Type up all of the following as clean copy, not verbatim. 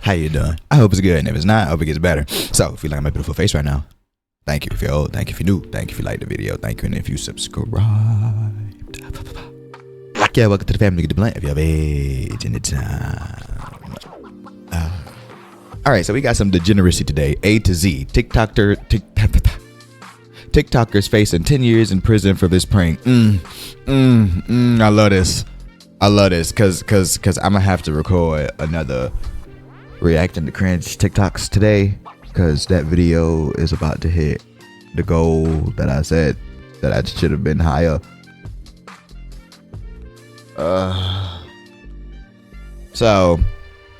How you doing? I hope it's good, and if it's not, I hope it gets better. So, if you like my beautiful face right now, thank you. If you're old, thank you. If you're new, thank you. If you like the video, thank you. And if you subscribed, yeah, welcome to the family. Get the blunt if you have age and the time. All right, so we got some degeneracy today. A to Z. TikTokers facing 10 years in prison for this prank. I love this. I love this because I'm gonna have to record another reacting to cringe TikToks today because that video is about to hit the goal that I said that I should have been higher. So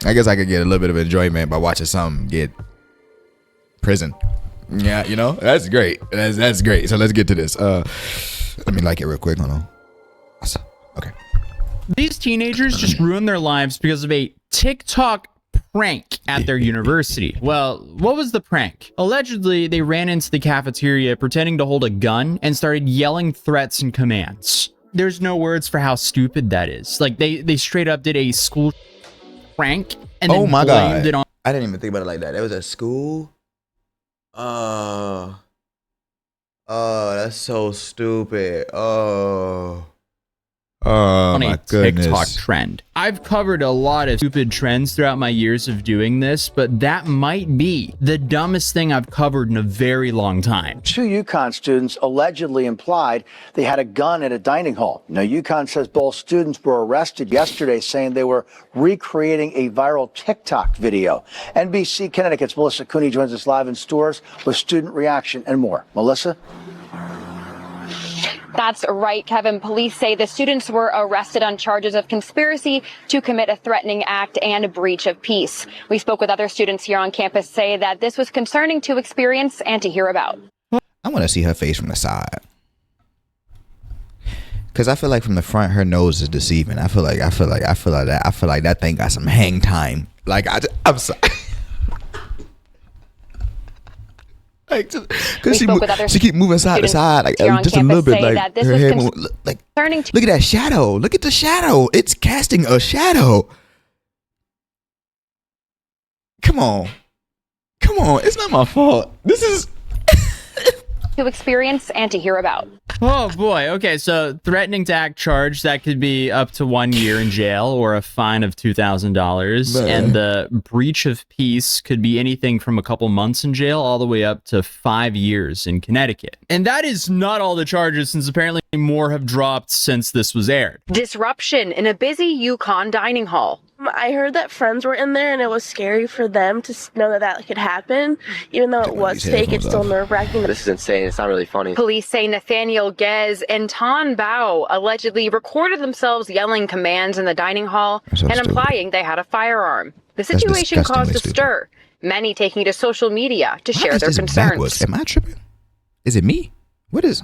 I guess I could get a little bit of enjoyment by watching something get prison. Yeah, you know, that's great. That's great. So let's get to this. Let me like it real quick. Hold on. Okay. These teenagers just ruined their lives because of a TikTok prank at their university. Well, what was the prank? Allegedly, they ran into the cafeteria pretending to hold a gun and started yelling threats and commands. There's no words for how stupid that is. Like they straight up did a school prank and then blamed it on. I didn't even think about it like that. It was a school. Oh, that's so stupid. Oh my goodness. TikTok trend. I've covered a lot of stupid trends throughout my years of doing this, but that might be the dumbest thing I've covered in a very long time. Two UConn students allegedly implied they had a gun at a dining hall. Now, UConn says both students were arrested yesterday, saying they were recreating a viral TikTok video. NBC Connecticut's Melissa Cooney joins us live in stores with student reaction and more. Melissa? That's right, Kevin. Police say the students were arrested on charges of conspiracy to commit a threatening act and a breach of peace. We spoke with other students here on campus, say that this was concerning to experience and to hear about. I want to see her face from the side. Cause I feel like from the front, her nose is deceiving. I feel like that thing got some hang time. Like I'm sorry. Like, cause she keep moving side to side, like just a little bit, like her head moving, like look at that shadow. Look at the shadow. It's casting a shadow. Come on. It's not my fault. This is to experience and to hear about. Oh boy. Okay, so threatening to act charge, that could be up to 1 year in jail or a fine of $2,000. And the breach of peace could be anything from a couple months in jail all the way up to 5 years in Connecticut. And that is not all the charges, since apparently more have dropped since this was aired. Disruption in a busy UConn dining hall. I heard that friends were in there and it was scary for them to know that could happen. Even though it was fake, it's still nerve-wracking. This is insane. It's not really funny. Police say Nathaniel Gez and Ton Bao allegedly recorded themselves yelling commands in the dining hall and implying they had a firearm. The situation caused a stir, many taking to social media to share their concerns. Am I tripping? Is it me? What is?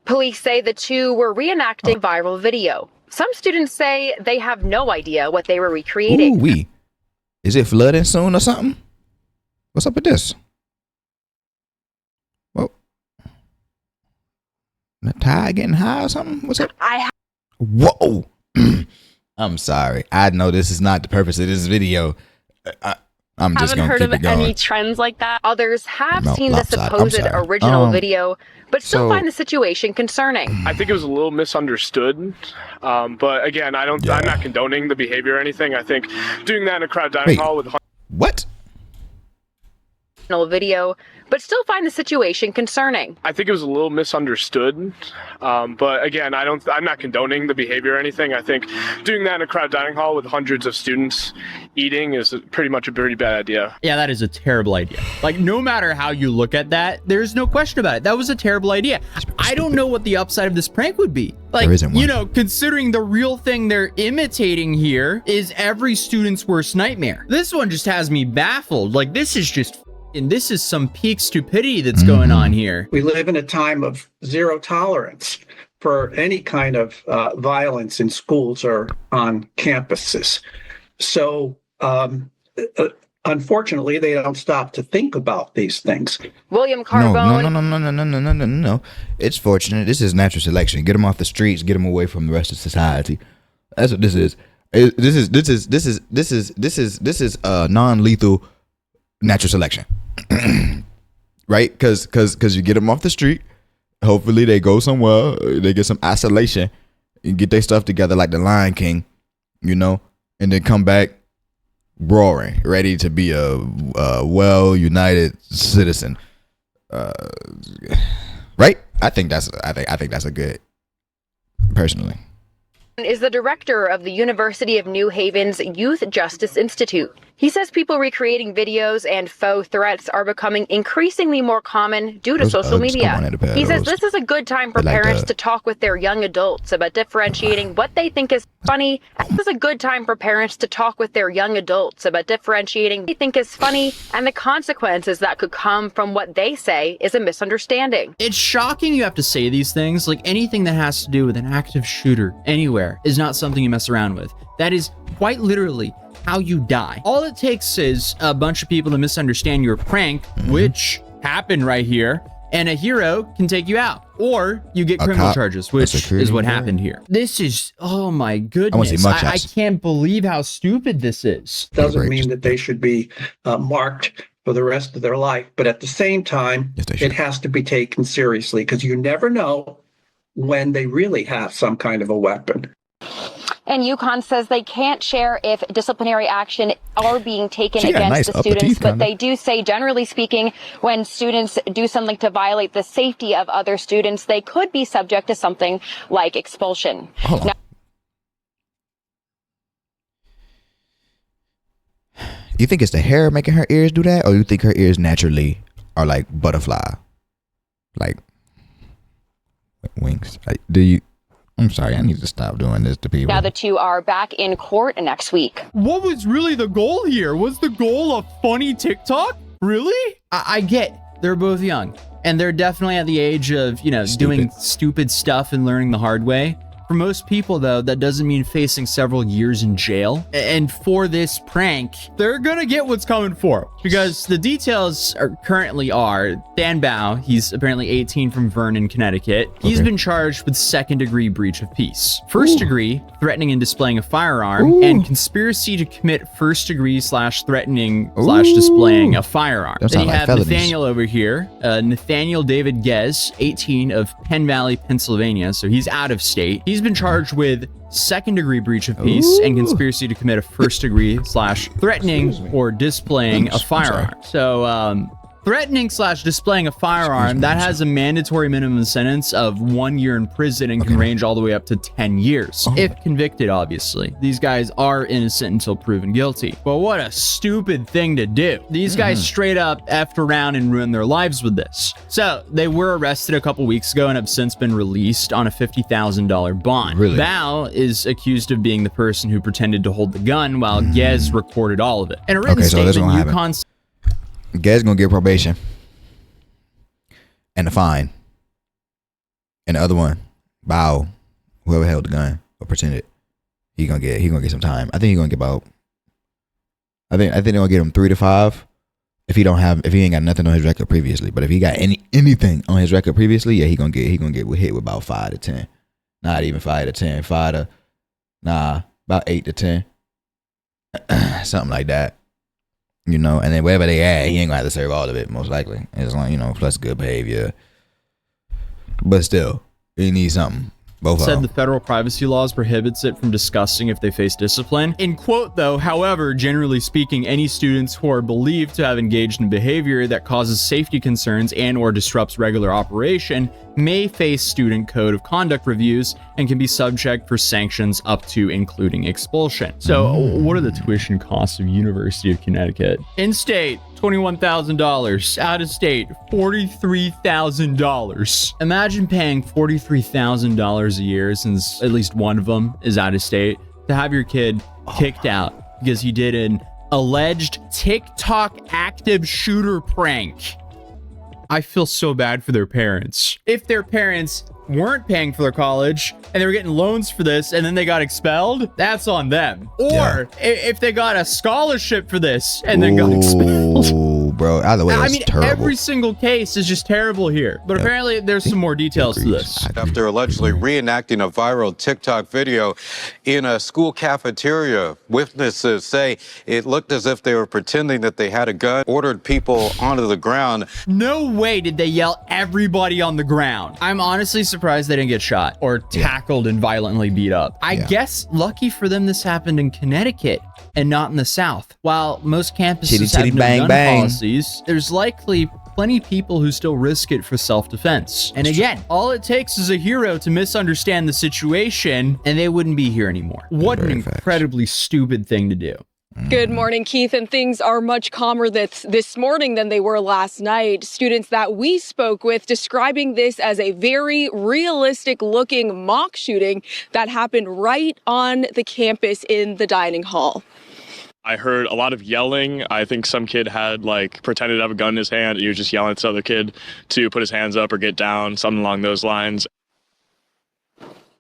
Police say the two were reenacting a viral video. Some students say they have no idea what they were recreating. Ooh, is it flooding soon or something? What's up with this? Well, the tide getting high or something? What's up? Whoa. I'm sorry. I know this is not the purpose of this video. I'm just going to keep it going. Haven't heard of any trends like that. Others have seen the supposed original video, but still find the situation concerning. I think it was a little misunderstood. But again, I'm not condoning the behavior or anything. I think doing that in a crowd dining hall with what? Video, but still find the situation concerning. I think it was a little misunderstood. But again, I'm not condoning the behavior or anything. I think doing that in a crowd dining hall with hundreds of students eating is pretty much a pretty bad idea. Yeah, that is a terrible idea. Like, no matter how you look at that, there's no question about it. That was a terrible idea. I don't know what the upside of this prank would be. Like, you know, considering the real thing they're imitating here is every student's worst nightmare. This one just has me baffled. Like, this is just... And this is some peak stupidity that's going on here. We live in a time of zero tolerance for any kind of violence in schools or on campuses. So, unfortunately, they don't stop to think about these things. William Carbone. No. It's fortunate. This is natural selection. Get them off the streets. Get them away from the rest of society. That's what this is. This is non-lethal natural selection, right? Because you get them off the street. Hopefully they go somewhere. They get some isolation and get their stuff together like the Lion King, you know, and then come back roaring, ready to be a well-united citizen. Right? I think that's a good, personally. Is the director of the University of New Haven's Youth Justice Institute. He says people recreating videos and faux threats are becoming increasingly more common due to social media. He says this is a good time for parents to talk with their young adults about differentiating what they think is funny. This is a good time for parents to talk with their young adults about differentiating what they think is funny and the consequences that could come from what they say is a misunderstanding. It's shocking you have to say these things. Like, anything that has to do with an active shooter anywhere is not something you mess around with. That is quite literally how you die. All it takes is a bunch of people to misunderstand your prank, which happened right here, and a hero can take you out. Or you get criminal charges, which is what happened here. This is, oh my goodness. I can't believe how stupid this is. Doesn't mean that they should be marked for the rest of their life. But at the same time, it has to be taken seriously because you never know when they really have some kind of a weapon. And UConn says they can't share if disciplinary action are being taken against the students, but they do say, generally speaking, when students do something to violate the safety of other students, they could be subject to something like expulsion. Now, you think it's the hair making her ears do that, or you think her ears naturally are like butterfly, like wings? Do you? I'm sorry, I need to stop doing this to people. Now the two are back in court next week. What was really the goal here? Was the goal a funny TikTok? Really? I get they're both young, and they're definitely at the age of, you know, doing stupid stuff and learning the hard way. For most people, though, that doesn't mean facing several years in jail. And for this prank, they're gonna get what's coming for them. Because the details currently are, Dan Bao, he's apparently 18 from Vernon, Connecticut. He's been charged with second-degree breach of peace. First-degree, threatening and displaying a firearm, and conspiracy to commit first-degree/threatening/displaying a firearm. Then you have Nathaniel over here, Nathaniel David Gez, 18 of Penn Valley, Pennsylvania. So he's out of state. He's been charged with second-degree breach of peace and conspiracy to commit a first-degree/threatening or displaying a firearm. So, threatening/displaying a firearm, that has a mandatory minimum sentence of 1 year in prison and can range all the way up to 10 years. If convicted, obviously. These guys are innocent until proven guilty. But what a stupid thing to do. These guys straight up effed around and ruined their lives with this. So, they were arrested a couple weeks ago and have since been released on a $50,000 bond. Really? Bao is accused of being the person who pretended to hold the gun while Gez recorded all of it. In a written statement, UConn... Gez gonna get probation and a fine, and the other one, Bao, whoever held the gun or pretended, he gonna get some time. I think he's gonna get about. I think they're gonna get him 3 to 5 if he ain't got nothing on his record previously. But if he got anything on his record previously, yeah, he gonna get hit with about 5 to 10, not even 5 to 10, about 8 to 10, something like that. You know, and then wherever they at, he ain't gonna have to serve all of it, most likely. As long, you know, plus good behavior. But still, he needs something. Both said the federal privacy laws prohibits it from discussing if they face discipline. In quote, though, however, generally speaking, any students who are believed to have engaged in behavior that causes safety concerns and or disrupts regular operation may face student code of conduct reviews and can be subject for sanctions up to including expulsion. So what are the tuition costs of University of Connecticut? In-state, $21,000. Out of state, $43,000. Imagine paying $43,000 a year, since at least one of them is out of state, to have your kid kicked out because he did an alleged TikTok active shooter prank. I feel so bad for their parents. If their parents weren't paying for their college and they were getting loans for this and then they got expelled, that's on them. Or if they got a scholarship for this and then got expelled. bro. Either way, that's terrible. Every single case is just terrible here. But apparently, there's some more details to this. After allegedly reenacting a viral TikTok video in a school cafeteria, witnesses say it looked as if they were pretending that they had a gun, ordered people onto the ground. No way did they yell everybody on the ground. I'm honestly surprised they didn't get shot or tackled and violently beat up. I guess lucky for them this happened in Connecticut and not in the South. While most campuses have no gun policies, there's likely plenty people who still risk it for self-defense. And again, all it takes is a hero to misunderstand the situation and they wouldn't be here anymore. What an incredibly stupid thing to do. Good morning, Keith. And things are much calmer this morning than they were last night. Students that we spoke with describing this as a very realistic looking mock shooting that happened right on the campus in the dining hall. I heard a lot of yelling. I think some kid had pretended to have a gun in his hand. He was just yelling at this other kid to put his hands up or get down, something along those lines.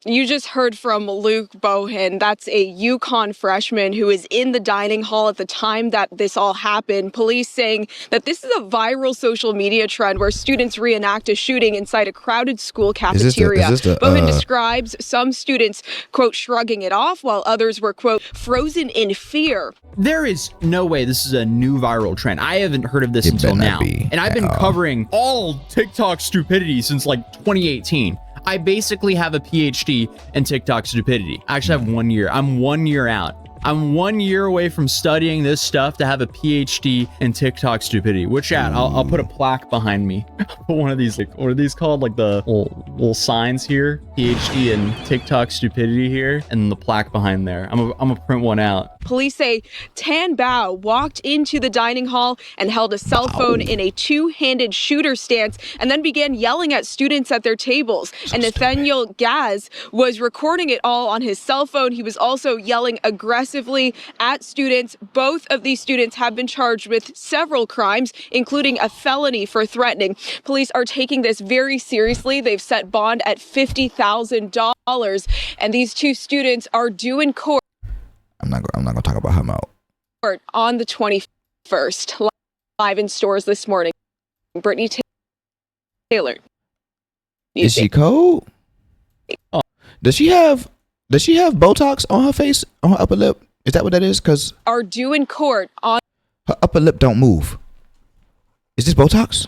You just heard from Luke Bohan. That's a UConn freshman who is in the dining hall at the time that this all happened. Police saying that this is a viral social media trend where students reenact a shooting inside a crowded school cafeteria. Bohan describes some students, quote, shrugging it off, while others were, quote, frozen in fear. There is no way this is a new viral trend. I haven't heard of this until now. And I've been covering all TikTok stupidity since 2018. I basically have a PhD in TikTok stupidity. I actually have 1 year. I'm 1 year out. I'm 1 year away from studying this stuff to have a PhD in TikTok stupidity. Which I'll put a plaque behind me. Put one of these, what are these called? The little signs here. PhD in TikTok stupidity here, and the plaque behind there. I'm gonna print one out. Police say Tan Bao walked into the dining hall and held a cell phone in a two-handed shooter stance and then began yelling at students at their tables. And Nathaniel Gaz was recording it all on his cell phone. He was also yelling aggressively at students. Both of these students have been charged with several crimes, including a felony for threatening. Police are taking this very seriously. They've set bond at $50,000, and these two students are due in court. I'm not gonna talk about him out. On the 21st, live in stores this morning. Brittany Taylor. Is she cold? Oh. Does she have Botox on her face, on her upper lip? Is that what that is? Because are due in court on her upper lip don't move. Is this Botox?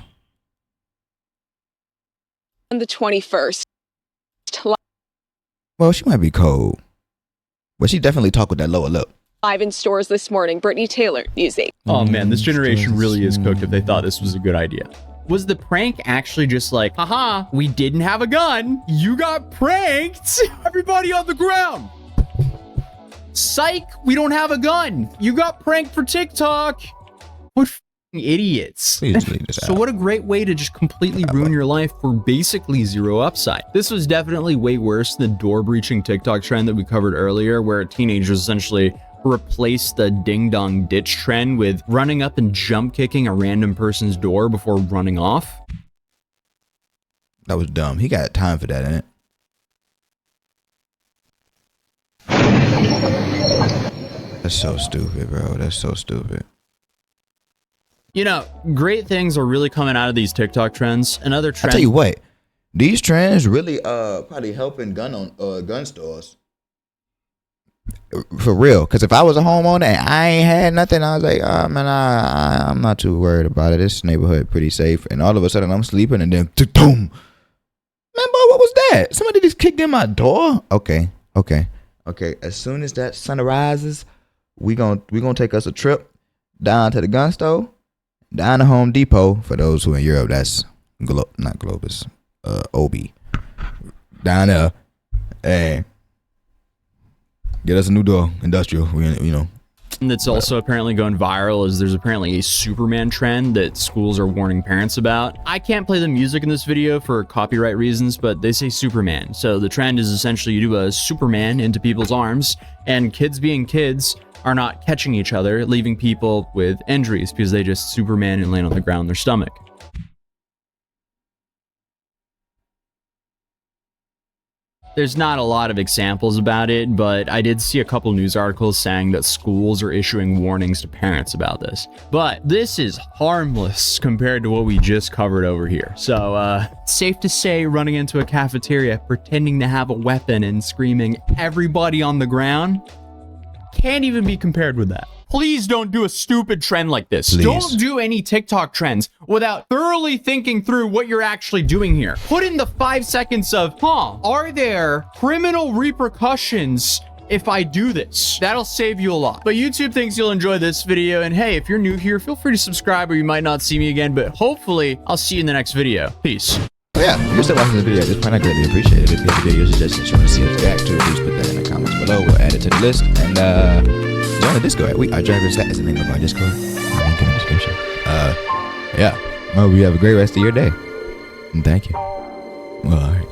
On the 21st. Well, she might be cold. But she definitely talk with that lower lip. Live in stores this morning. Brittany Taylor, News 8. Oh man, this generation really is cooked if they thought this was a good idea. Was the prank actually just haha, we didn't have a gun, you got pranked, everybody on the ground. Psych, we don't have a gun, you got pranked for TikTok. What idiots. So what a great way to just completely ruin your life for basically zero upside. This was definitely way worse than the door breaching TikTok trend that we covered earlier, where teenagers essentially replaced the ding dong ditch trend with running up and jump kicking a random person's door before running off. That was dumb. He got time for that, ain't it? That's so stupid, bro. That's so stupid. You know, great things are really coming out of these TikTok trends. Another trend. I tell you what, these trends really probably helping gun stores. For real, because if I was a homeowner and I ain't had nothing, I was like, oh man, I'm not too worried about it. This neighborhood pretty safe. And all of a sudden I'm sleeping and then boom. Man, boy, what was that? Somebody just kicked in my door? Okay. As soon as that sun rises, we gonna take us a trip down to the gun store. Down to Home Depot, for those who are in Europe, that's not Globus, OB. Down there, and get us a new door, industrial, That's also apparently going viral is there's apparently a Superman trend that schools are warning parents about. I can't play the music in this video for copyright reasons, but they say Superman. So the trend is essentially you do a Superman into people's arms, and kids being kids are not catching each other, leaving people with injuries because they just Superman and land on the ground in their stomach. There's not a lot of examples about it, but I did see a couple news articles saying that schools are issuing warnings to parents about this. But this is harmless compared to what we just covered over here. So, safe to say, running into a cafeteria, pretending to have a weapon and screaming, "Everybody on the ground," can't even be compared with that. Please don't do a stupid trend like this. Please. Don't do any TikTok trends without thoroughly thinking through what you're actually doing here. Put in the 5 seconds of, are there criminal repercussions if I do this? That'll save you a lot. But YouTube thinks you'll enjoy this video. And hey, if you're new here, feel free to subscribe or you might not see me again, but hopefully I'll see you in the next video. Peace. Yeah, if you're still watching this video at this point, I greatly appreciate it. If you have a video suggestions you want to see us react to, please put that in the comments below. We'll add it to the list. And join the Discord. Our drivers, that is the name of our Discord. Link in the description. Yeah. I hope you have a great rest of your day. And thank you. Well, all right.